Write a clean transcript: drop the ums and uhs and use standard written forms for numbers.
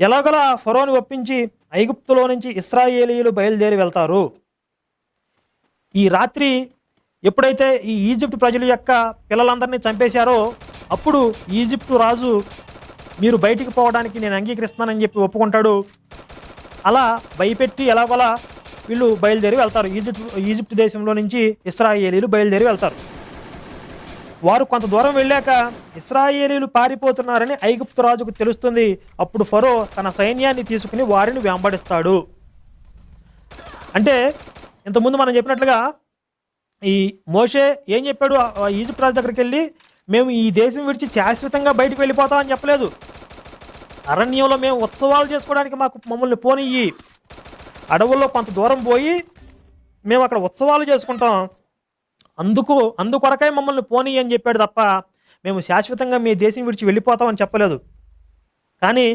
ఎలాగోలా ఫరోని ఒప్పించి ఐగుప్తులో నుంచి ఇశ్రాయేలీయులు బయలుదేరి వెళ్తారు. ఈ రాత్రి ఎప్పుడైతే ఈ ఈజిప్ట్ ప్రజల యొక్క పిల్లలందరినీ చంపేశారో అప్పుడు ఈజిప్టు రాజు మీరు బయటికి పోవడానికి నేను అంగీకరిస్తున్నానని చెప్పి ఒప్పుకుంటాడు. అలా భయపెట్టి ఎలాగోలా వీళ్ళు బయలుదేరి వెళ్తారు. ఈజిప్ట్ దేశంలో నుంచి ఇశ్రాయేలీలు బయలుదేరి వెళ్తారు. వారు కొంత దూరం వెళ్ళాక ఇశ్రాయేలీలు పారిపోతున్నారని ఐగుప్తు రాజుకు తెలుస్తుంది. అప్పుడు ఫరో తన సైన్యాన్ని తీసుకుని వారిని వెంబడిస్తాడు. అంటే ఇంతకుముందు మనం చెప్పినట్లుగా ఈ మోషే ఏం చెప్పాడు, ఈజిప్ట్ రాజు దగ్గరికి వెళ్ళి మేము ఈ దేశం విడిచి శాశ్వతంగా బయటకు వెళ్ళిపోతామని చెప్పలేదు. అరణ్యంలో మేము ఉత్సవాలు చేసుకోవడానికి మమ్మల్ని పోనియ్యి, అడవుల్లో కొంత దూరం పోయి మేము అక్కడ ఉత్సవాలు చేసుకుంటాం, అందుకొరకై మమ్మల్ని పోనీ అని చెప్పాడు తప్ప మేము శాశ్వతంగా మీ దేశం విడిచి వెళ్ళిపోతామని చెప్పలేదు. కానీ